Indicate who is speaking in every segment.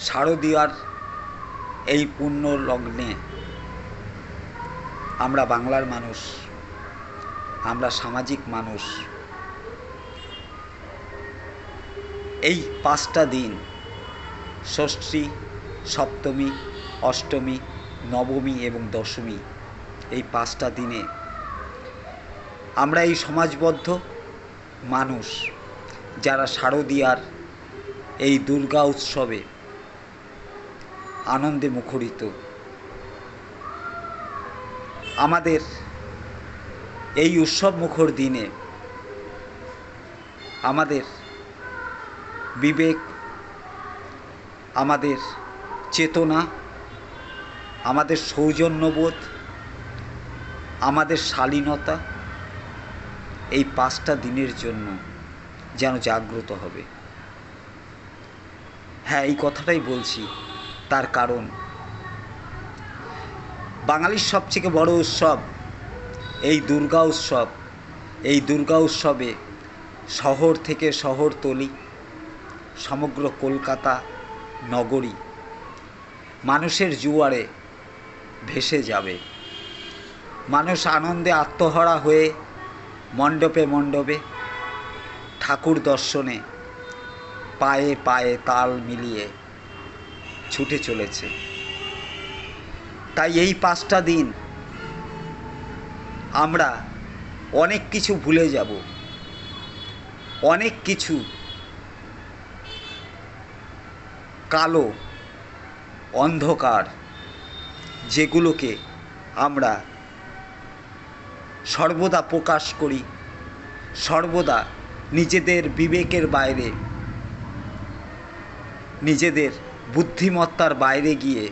Speaker 1: শারদীয়ার এই পুণ্য লগ্নে আমরা বাংলার মানুষ, আমরা সামাজিক মানুষ, এই 5টা দিন ষষ্ঠী, সপ্তমী, অষ্টমী, নবমী এবং দশমী, এই 5টা দিনে আমরা এই সমাজবদ্ধ মানুষ যারা শারদীয়ার এই দুর্গা উৎসবে আনন্দে মুখরিত। আমাদের এই উৎসব মুখর দিনে আমাদের বিবেক, আমাদের চেতনা, আমাদের সৌজন্যবোধ, আমাদের শালীনতা এই 5টা দিনের জন্য যেন জাগ্রত হবে। হ্যাঁ, এই কথাটাই বলছি, তার কারণ বাঙালির সবথেকে বড় উৎসব এই দুর্গা উৎসব। এই দুর্গা উৎসবে শহর থেকে শহরতলি, সমগ্র কলকাতা নগরী মানুষের জোয়ারে ভেসে যাবে। মানুষ আনন্দে আত্মহারা হয়ে মণ্ডপে মণ্ডপে ঠাকুর দর্শনে পায়ে পায়ে তাল মিলিয়ে ছুটে চলেছে। তাই এই 5টা দিন আমরা অনেক কিছু ভুলে যাব, অনেক কিছু কালো অন্ধকার যেগুলোকে আমরা সর্বদা প্রকাশ করি, সর্বদা নিজেদের বিবেকের বাইরে, নিজেদের বুদ্ধিমত্তার বাইরে গিয়ে,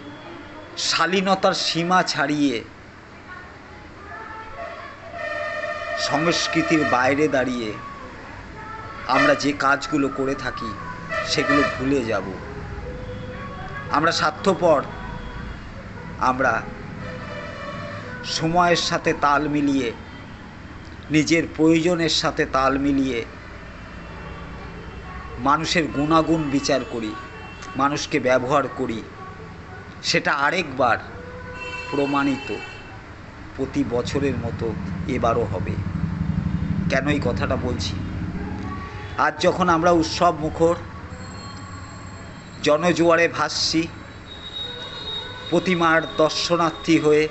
Speaker 1: শালীনতার সীমা ছাড়িয়ে, সংস্কৃতির বাইরে দাঁড়িয়ে আমরা যে কাজগুলো করে থাকি সেগুলো ভুলে যাব। আমরা স্বার্থপর, আমরা সময়ের সাথে তাল মিলিয়ে, নিজের প্রয়োজনের সাথে তাল মিলিয়ে মানুষের গুণাগুণ বিচার করি, মানুষকে ব্যবহার করি। সেটা আরেকবার প্রমাণিত প্রতি বছরের মতো এবারও হবে। কেন এই কথাটা বলছি? আজ যখন আমরা উৎসব মুখর জনজোয়ারে ভাসছি, প্রতিমার দর্শনার্থী হয়ে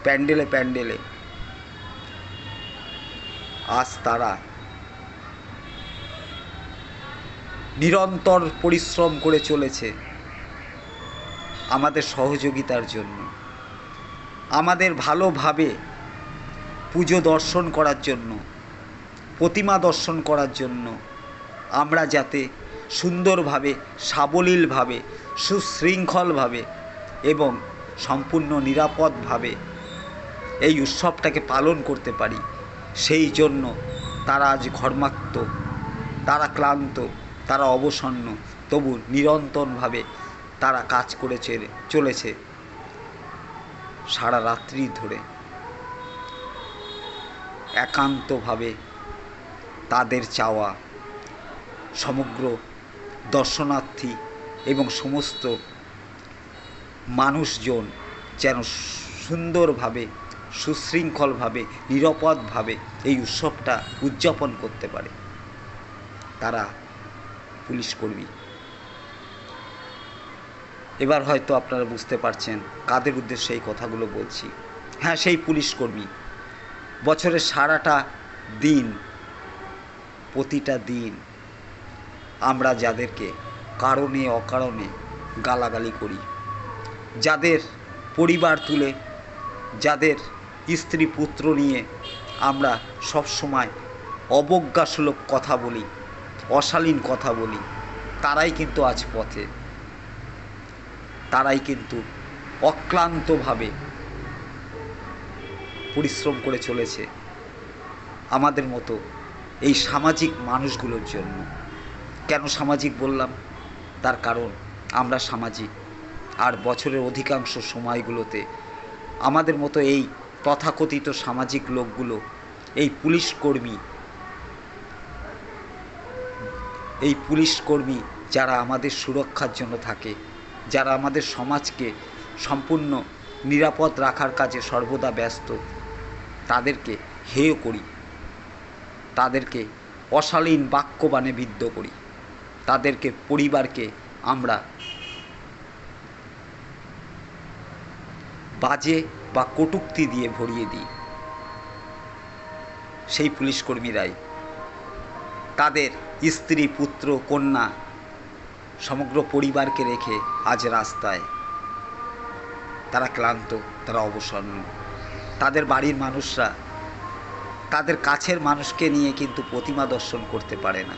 Speaker 1: প্যান্ডেলে প্যান্ডেলে, আজ তারা নিরন্তর পরিশ্রম করে চলেছে আমাদের সহযোগিতার জন্য, আমাদের ভালোভাবে পুজো দর্শন করার জন্য, প্রতিমা দর্শন করার জন্য, আমরা যাতে সুন্দরভাবে, সাবলীলভাবে, সুশৃঙ্খলভাবে এবং সম্পূর্ণ নিরাপদভাবে এই উৎসবটাকে পালন করতে পারি, সেই জন্য তারা আজ ঘর্মাক্ত, তারা ক্লান্ত, তারা অবসন্ন, তবু নিরন্তরভাবে তারা কাজ করে চলেছে সারা রাত্রি ধরে। একান্তভাবে তাদের চাওয়া সমগ্র দর্শনার্থী এবং সমস্ত মানুষজন যেন সুন্দরভাবে, সুশৃঙ্খলভাবে, নিরাপদভাবে এই উৎসবটা উদযাপন করতে পারে। তারা পুলিশকর্মী। এবার হয়তো আপনারা বুঝতে পারছেন কাদের উদ্দেশ্যে এই কথাগুলো বলছি। হ্যাঁ, সেই পুলিশকর্মী বছরের সারাটা দিন, প্রতিটা দিন আমরা যাদেরকে কারণে অকারণে গালাগালি করি, যাদের পরিবার তুলে, যাদের স্ত্রী পুত্র নিয়ে আমরা সবসময় অবজ্ঞাসুলভ কথা বলি, অশালীন কথা বলি, তারাই কিন্তু আজ পথে, তারাই কিন্তু অক্লান্তভাবে পরিশ্রম করে চলেছে আমাদের মতো এই সামাজিক মানুষগুলোর জন্য। কেন সামাজিক বললাম? তার কারণ আমরা সামাজিক, আর বছরের অধিকাংশ সময়গুলোতে আমাদের মতো এই তথাকথিত সামাজিক লোকগুলো, এই পুলিশকর্মী যারা আমাদের সুরক্ষার জন্য থাকে, যারা আমাদের সমাজকে সম্পূর্ণ নিরাপদ রাখার কাজে সর্বদা ব্যস্ত, তাদেরকে হেয় করি, তাদেরকে অশালীন বাক্যবাণে বিদ্ধ করি, তাদেরকে পরিবারকে আমরা বাজে বা কটূক্তি দিয়ে ভরিয়ে দিই। সেই পুলিশকর্মীরাই তাদের স্ত্রী, পুত্র, কন্যা, সমগ্র পরিবারকে রেখে আজ রাস্তায়। তারা ক্লান্ত, তারা অবসন্ন। তাদের বাড়ির মানুষরা তাদের কাছের মানুষকে নিয়ে কিন্তু প্রতিমা দর্শন করতে পারে না,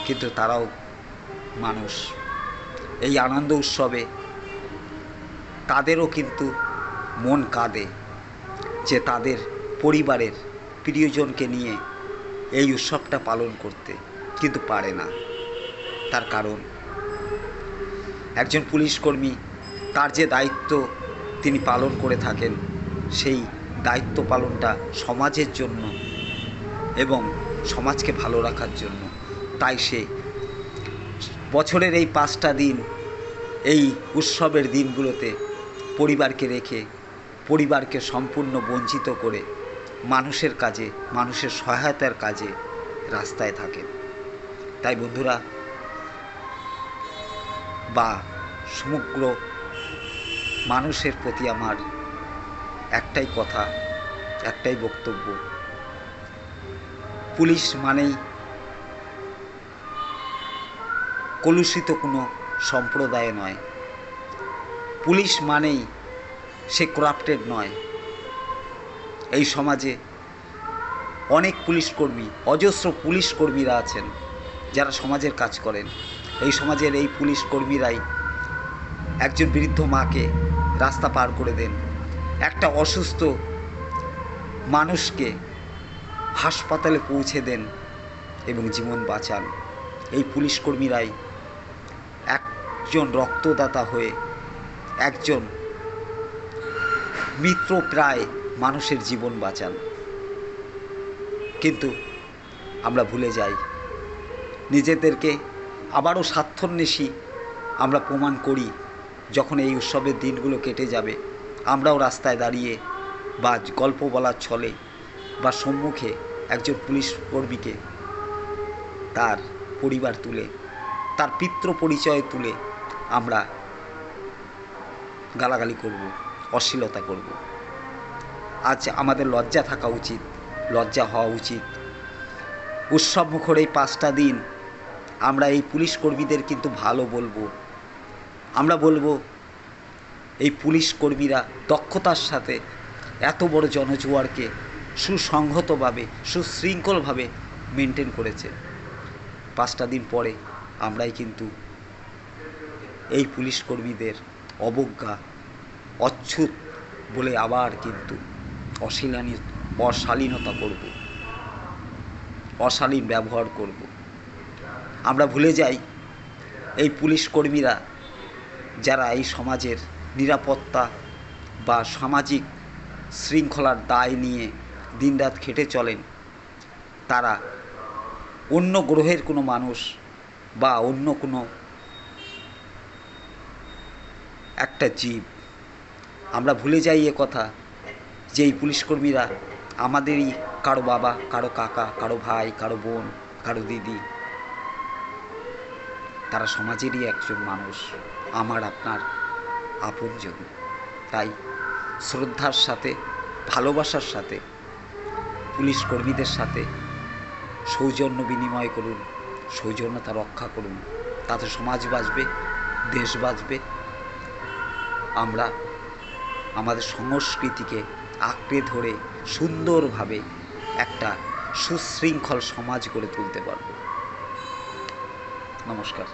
Speaker 1: কিন্তু তারাও মানুষ। এই আনন্দ উৎসবে তাদেরও কিন্তু মন কাঁদে যে তাদের পরিবারের প্রিয়জনকে নিয়ে এই উৎসবটা পালন করতে, কিন্তু পারে না। তার কারণ একজন পুলিশকর্মী তার যে দায়িত্ব তিনি পালন করে থাকেন, সেই দায়িত্ব পালনটা সমাজের জন্য এবং সমাজকে ভালো রাখার জন্য। তাই সে বছরের এই 5টা দিন, এই উৎসবের দিনগুলোতে পরিবারকে রেখে, পরিবারকে সম্পূর্ণ বঞ্চিত করে মানুষের কাজে, মানুষের সহায়তার কাজে রাস্তায় থাকেন। তাই বন্ধুরা বা সমগ্র মানুষের প্রতি আমার একটাই কথা, একটাই বক্তব্য, পুলিশ মানেই কলুষিত কোনো সম্প্রদায় নয়, পুলিশ মানেই সে করাপ্টেড নয়। এই সমাজে অনেক পুলিশকর্মী, অজস্র পুলিশকর্মীরা আছেন যারা সমাজের কাজ করেন। এই সমাজের এই পুলিশকর্মীরাই একজন বৃদ্ধ মাকে রাস্তা পার করে দেন, একটা অসুস্থ মানুষকে হাসপাতালে পৌঁছে দেন এবং জীবন বাঁচান। এই পুলিশকর্মীরাই একজন রক্তদাতা হয়ে, একজন মৃতপ্রায় মানুষের জীবন বাঁচান। কিন্তু আমরা ভুলে যাই, নিজেদেরকে আবারও স্বার্থান্বেষী আমরা প্রমাণ করি। যখন এই উৎসবের দিনগুলো কেটে যাবে, আমরাও রাস্তায় দাঁড়িয়ে বা গল্প বলার ছলে বা সম্মুখে একজন পুলিশ কর্মীকে তার পরিবার তুলে, তার পিতৃ পরিচয় তুলে আমরা গালাগালি করব, অশ্লীলতা করব। আজ আমাদের লজ্জা থাকা উচিত, লজ্জা হওয়া উচিত। উৎসব মুখর এই 5টা দিন আমরা এই পুলিশ কর্মীদের কিন্তু ভালো বলবো। আমরা বলবো এই পুলিশ কর্মীরা দক্ষতার সাথে এত বড় জনজোয়ারকে সুসংহতভাবে, সুশৃঙ্খলভাবে মেনটেন করেছে। 5টা দিন পরে আমরাই কিন্তু এই পুলিশ কর্মীদের অবজ্ঞা, অচ্ছুত বলে আবার কিন্তু অশালীনতা করব, অশালীন ব্যবহার করব। আমরা ভুলে যাই এই পুলিশ কর্মীরা যারা এই সমাজের নিরাপত্তা বা সামাজিক শৃঙ্খলার দায় নিয়ে দিনরাত খেটে চলেন, তারা অন্য গ্রহের কোনো মানুষ বা অন্য কোনো একটা জীব। আমরা ভুলে যাই এ কথা যে এই পুলিশকর্মীরা আমাদেরই কারো বাবা, কারো কাকা, কারো ভাই, কারো বোন, কারো দিদি। তারা সমাজেরই একজন মানুষ, আমার আপনার আপনজন। তাই শ্রদ্ধার সাথে, ভালোবাসার সাথে পুলিশ কর্মীদের সাথে সৌজন্য বিনিময় করুন, সৌজন্যতা রক্ষা করুন। তাতে সমাজ বাঁচবে, দেশ বাঁচবে। আমরা আমাদের সংস্কৃতিকে আঁকড়ে ধরে সুন্দরভাবে একটা সুশৃঙ্খল সমাজ গড়ে তুলতে পারব। নমস্কার।